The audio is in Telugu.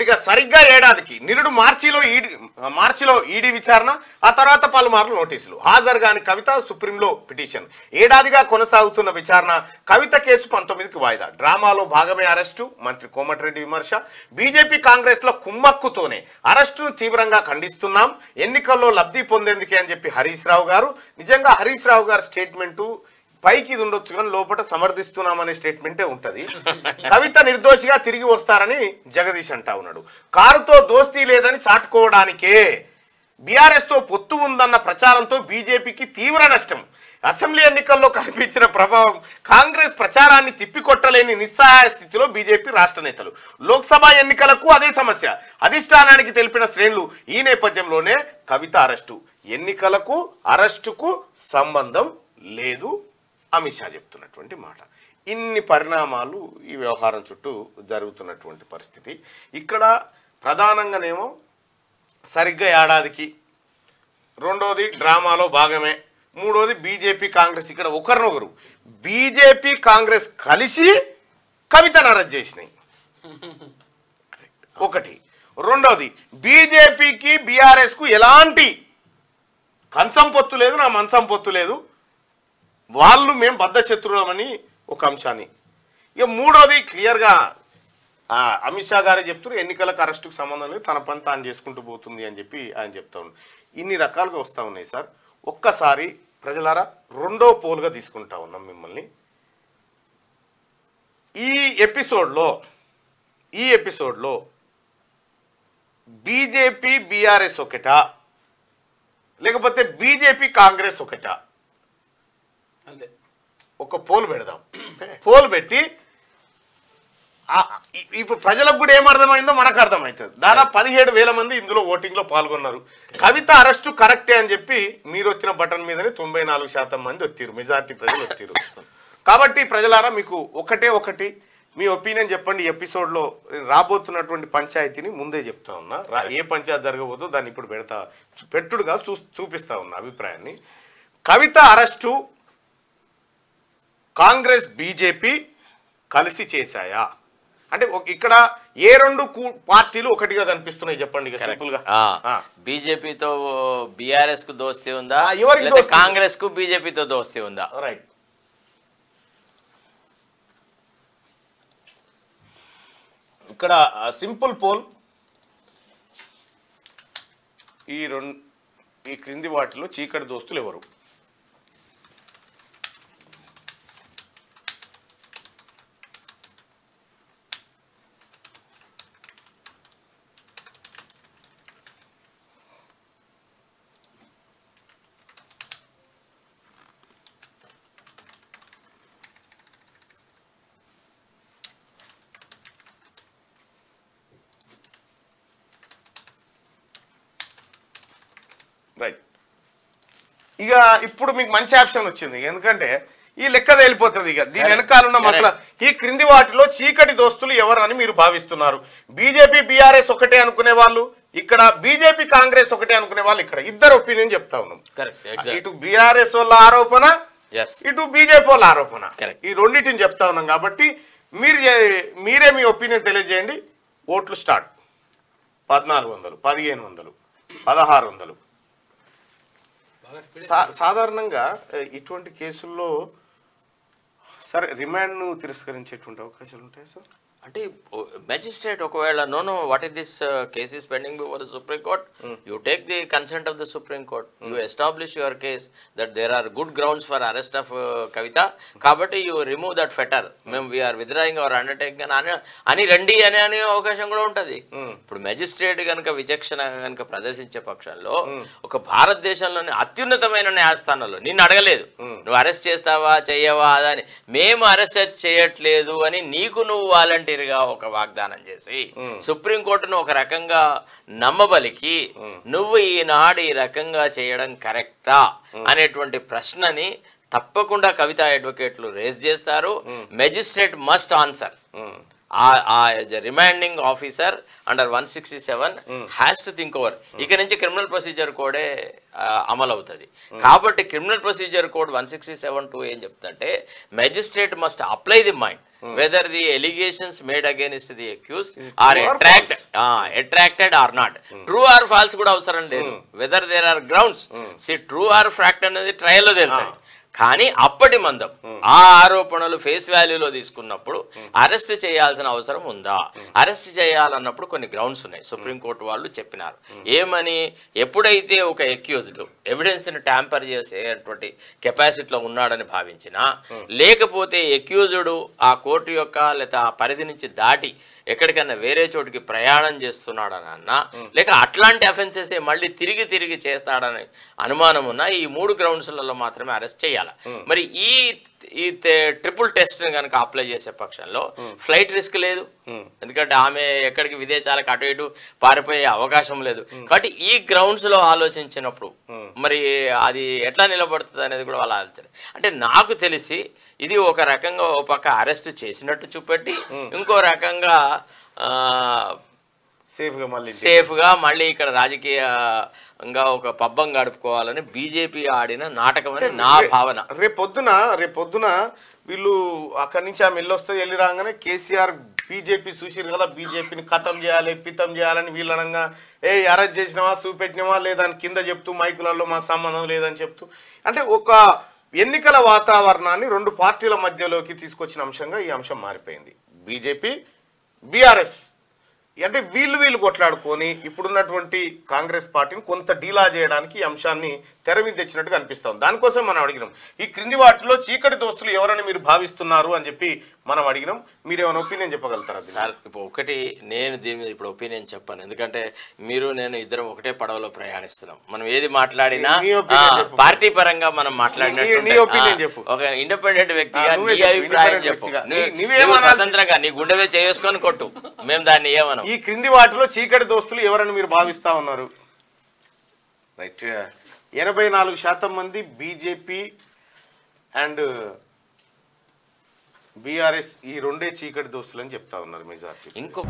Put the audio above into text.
రైట్ గా సరిగ్గా ఏడాదికి నిరుడు మార్చిలో ఈడీ విచారణ, ఆ తర్వాత పలుమార్లు నోటీసులు. హాజరు కాని కవిత సుప్రీంలో పిటిషన్. ఏడాదిగా కొనసాగుతున్న విచారణ. కవిత కేసు 19కి వాయిదా. డ్రామాలో భాగమే అరెస్టు. మంత్రి కోమటిరెడ్డి విమర్శ. బీజేపీ కాంగ్రెస్ లో కుమ్మక్కుతోనే అరెస్టును తీవ్రంగా ఖండిస్తున్నాం, ఎన్నికల్లో లబ్ధి పొందేందుకే అని చెప్పి హరీష్ రావు గారు. నిజంగా హరీష్ రావు గారి స్టేట్మెంటు పైకి ఇది ఉండొచ్చు కానీ లోపల సమర్థిస్తున్నామనే స్టేట్మెంటే ఉంటది. కవిత నిర్దోషిగా తిరిగి వస్తారని జగదీష్ అంటా ఉన్నాడు. కారుతో దోస్తీ లేదని చాటుకోవడానికే బీఆర్ఎస్ తో పొత్తు ఉందన్న ప్రచారంతో బీజేపీకి తీవ్ర నష్టం. అసెంబ్లీ ఎన్నికల్లో కనిపించిన ప్రభావం కాంగ్రెస్ ప్రచారాన్ని తిప్పికొట్టలేని నిస్సహాయ స్థితిలో బీజేపీ రాష్ట్ర నేతలు. లోక్సభ ఎన్నికలకు అదే సమస్య. అధిష్టానానికి తెలిపిన శ్రేణులు. ఈ నేపథ్యంలోనే కవిత అరెస్టు. ఎన్నికలకు అరెస్టుకు సంబంధం లేదు అమిత్ షా చెప్తున్నటువంటి మాట. ఇన్ని పరిణామాలు ఈ వ్యవహారం చుట్టూ జరుగుతున్నటువంటి పరిస్థితి. ఇక్కడ ప్రధానంగానేమో సరిగ్గా ఏడాదికి, రెండోది డ్రామాలో భాగమే, మూడోది బీజేపీ కాంగ్రెస్. ఇక్కడ ఒకరినొకరు బీజేపీ కాంగ్రెస్ కలిసి కవితను అరెస్ట్ చేసినాయి ఒకటి. రెండోది బీజేపీకి బీఆర్ఎస్ కు ఎలాంటి కంచం పొత్తు లేదు, నా మంచం పొత్తు లేదు, వాళ్ళు మేము బద్ధశత్రువులమని ఒక అంశాన్ని. ఇక మూడోది క్లియర్గా అమిత్ షా గారే చెప్తున్నారు, ఎన్నికలకు అరెస్టుకు సంబంధం లేదు, తన పని తాను చేసుకుంటూ పోతుంది అని చెప్పి ఆయన చెప్తా ఉన్నారు. ఇన్ని రకాలుగా వస్తూ ఉన్నాయి సార్. ఒక్కసారి ప్రజలారా రెండో పోల్గా తీసుకుంటా ఉన్నాం మిమ్మల్ని. ఈ ఎపిసోడ్లో బీజేపీ బీఆర్ఎస్ ఒకటా, లేకపోతే బీజేపీ కాంగ్రెస్ ఒకటా? అంతే. ఒక పోల్ పెడదాం. పోల్ పెట్టి ఇప్పుడు ప్రజలకు కూడా ఏమర్థమైందో మనకు అర్థమవుతుంది. దాదాపు 17,000 మంది ఇందులో ఓటింగ్లో పాల్గొన్నారు. కవిత అరెస్టు కరెక్టే అని చెప్పి మీరు వచ్చిన బటన్ మీదనే 94% మంది వచ్చారు, మెజార్టీ ప్రజలు వచ్చారు. కాబట్టి ప్రజలారా మీకు ఒకటి మీ ఒపీనియన్ చెప్పండి. ఎపిసోడ్లో రాబోతున్నటువంటి పంచాయతీని ముందే చెప్తా ఉన్నా. ఏ పంచాయతీ జరగబోతో దాన్ని ఇప్పుడు పెట్టుడుగా చూపిస్తా ఉన్నా అభిప్రాయాన్ని. కవిత అరెస్టు కాంగ్రెస్ బీజేపీ కలిసి చేశాయా అంటే ఇక్కడ ఏ రెండు పార్టీలు ఒకటిగా కనిపిస్తున్నాయి చెప్పండి సింపుల్ గా. బీజేపీతో బీఆర్ఎస్ కు దోస్తీ ఉందా, కాంగ్రెస్ కు బీజేపీతో దోస్తీ ఉందా? రైట్. ఇక్కడ సింపుల్ పోల్. ఈ క్రింది వాటిలో చీకటి దోస్తులు ఎవరు? రైట్. ఇక ఇప్పుడు మీకు మంచి ఆప్షన్ వచ్చింది, ఎందుకంటే ఈ లెక్క తేలిపోతుంది. ఇక దీని వెనకాలన్న మతల ఈ క్రింది వాటిలో చీకటి దోస్తులు ఎవరు అని మీరు భావిస్తున్నారు? బీజేపీ బీఆర్ఎస్ ఒకటే అనుకునే వాళ్ళు ఇక్కడ, బీజేపీ కాంగ్రెస్ ఒకటే అనుకునే వాళ్ళు ఇక్కడ. ఇద్దరు ఒపీనియన్ చెప్తా ఉన్నాం. ఇటు బీఆర్ఎస్ వాళ్ళ ఆరోపణ, ఇటు బీజేపీ వాళ్ళ ఆరోపణ. ఈ రెండింటిని చెప్తా ఉన్నాం కాబట్టి మీరే మీ ఒపీనియన్ తెలియజేయండి. ఓట్లు స్టార్ట్. 1400, 1500, 1600. సాధారణంగా ఇటువంటి కేసుల్లో సరే రిమాండ్ను తిరస్కరించేటువంటి అవకాశాలు ఉంటాయి సార్? అంటే మెజిస్ట్రేట్ ఒకవేళ no what is this case is pending before the Supreme Court, you take the consent of the Supreme Court, you establish your case that there are good grounds for arrest of Kavitha, కాబట్టి యూ రిమూవ్ దట్ ఫెటర్, మేము వీఆర్ విత్డ్రాయింగ్ అవర్ అండర్టేకింగ్ అని రండి అనే అవకాశం కూడా ఉంటుంది. ఇప్పుడు మెజిస్ట్రేట్ కనుక విచక్షణ కనుక ప్రదర్శించే పక్షంలో ఒక భారతదేశంలోని అత్యున్నతమైన న్యాయస్థానంలో నిన్ను అడగలేదు నువ్వు అరెస్ట్ చేస్తావా చెయ్యవా అదని, మేము అరెస్ట్ చేయట్లేదు అని నీకు నువ్వు వాలంటీర్ గా ఒక వాగ్దానం చేసి సుప్రీంకోర్టును ఒక రకంగా నమ్మబలికి నువ్వు ఈనాడు ఈ రకంగా చేయడం కరెక్టా అనేటువంటి ప్రశ్నని తప్పకుండా కవిత అడ్వకేట్లు రేజ్ చేస్తారు. Magistrate must answer. Remanding officer under 167 has to think over. ఇక నుంచి క్రిమినల్ ప్రొసీజర్ కోడే అమలు అవుతుంది. కాబట్టి క్రిమినల్ ప్రొసీజర్ కోడ్ 167(2) ఏం చెప్తుందంటే magistrate must apply the mind whether the allegations made against the accused are attracted or not. True or false కూడా అవసరం లేదు, whether there are grounds. True or fact అనేది ట్రయల్లో తెలుస్తుంది. కానీ అప్పటి మందం ఆ ఆరోపణలు ఫేస్ వాల్యూలో తీసుకున్నప్పుడు అరెస్ట్ చేయాల్సిన అవసరం ఉందా? అరెస్ట్ చేయాలన్నప్పుడు కొన్ని గ్రౌండ్స్ ఉన్నాయి. సుప్రీంకోర్టు వాళ్ళు చెప్పినారు ఏమని, ఎప్పుడైతే ఒక అక్యూజ్డ్ ఎవిడెన్స్ని ట్యాంపర్ చేసేటువంటి కెపాసిటీలో ఉన్నాడని భావించినా, లేకపోతే అక్యూజ్డ్ ఆ కోర్టు యొక్క లేదా ఆ పరిధి నుంచి దాటి ఎక్కడికన్నా వేరే చోటుకి ప్రయాణం చేస్తున్నాడని అన్నా, లేక అట్లాంటి అఫెన్సెస్ మళ్ళీ తిరిగి చేస్తాడని అనుమానం ఉన్నా ఈ 3 గ్రౌండ్స్లలో మాత్రమే అరెస్ట్ చేయాలి. మరి ఈ ట్రిపుల్ టెస్ట్ కనుక అప్లై చేసే పక్షంలో ఫ్లైట్ రిస్క్ లేదు, ఎందుకంటే ఆమె ఎక్కడికి విదేశాలకు అటు ఇటు పారిపోయే అవకాశం లేదు. కాబట్టి ఈ గ్రౌండ్స్ లో ఆలోచించినప్పుడు మరి అది ఎట్లా నిలబడుతుంది అనేది కూడా వాళ్ళు ఆలోచన. అంటే నాకు తెలిసి ఇది ఒక రకంగా ఒక పక్క అరెస్ట్ చేసినట్టు చూపెట్టి, ఇంకో రకంగా సేఫ్గా మళ్ళీ ఇక్కడ రాజకీయంగా ఒక పబ్బం గడుపుకోవాలని బీజేపీ ఆడిన నాటకం అని నా భావన. రేపొద్దున వీళ్ళు అక్కడి నుంచి ఆమె వెళ్ళొస్తే వెళ్ళి రాగానే కేసీఆర్ బీజేపీ చూసిరు కదా, బీజేపీని ఖతం చేయాలి పితం చేయాలని వీళ్ళనంగా అరెస్ట్ చేసినావా చూపెట్టినావా లేదని కింద చెప్తూ మైకులలో మాకు సంబంధం లేదని చెప్తూ, అంటే ఒక ఎన్నికల వాతావరణాన్ని 2 పార్టీల మధ్యలోకి తీసుకొచ్చిన అంశంగా ఈ అంశం మారిపోయింది. బీజేపీ బీఆర్ఎస్ అంటే వీళ్ళు కొట్లాడుకొని ఇప్పుడున్నటువంటి కాంగ్రెస్ పార్టీని కొంత డీలా చేయడానికి ఈ అంశాన్ని తెర మీద తెచ్చినట్టుగా అనిపిస్తాం. దానికోసం మనం అడిగినాం ఈ క్రింది వాటిలో చీకటి దోస్తులు ఎవరని మీరు భావిస్తున్నారు అని చెప్పి మనం అడిగినాం. మీరు ఏమైనా ఒపీనియన్ చెప్పగలుగుతారా సార్? ఇప్పుడు ఒకటి నేను దీని మీద ఇప్పుడు ఒపీనియన్ చెప్పాను, ఎందుకంటే మీరు నేను ఇద్దరం ఒకటే పడవలో ప్రయాణిస్తున్నాం. మనం ఏది మాట్లాడినా పార్టీ పరంగా మనం మాట్లాడినట్టు ఒక ఇండిపెండెంట్ వ్యక్తిగా నీ అభిప్రాయం చెప్పు, స్వతంత్రంగా నీ గుండె చేసుకొని కొట్టు, మేము దాన్ని ఏమన్నా. ఈ క్రింది వాటిలో చీకటి దోస్తులు ఎవరని మీరు భావిస్తా ఉన్నారు? రైట్, 84% మంది బీజేపీ అండ్ బీఆర్ఎస్ ఈ 2 చీకటి దోస్తులు అని చెప్తా ఉన్నారు మెజార్టీ. ఇంకో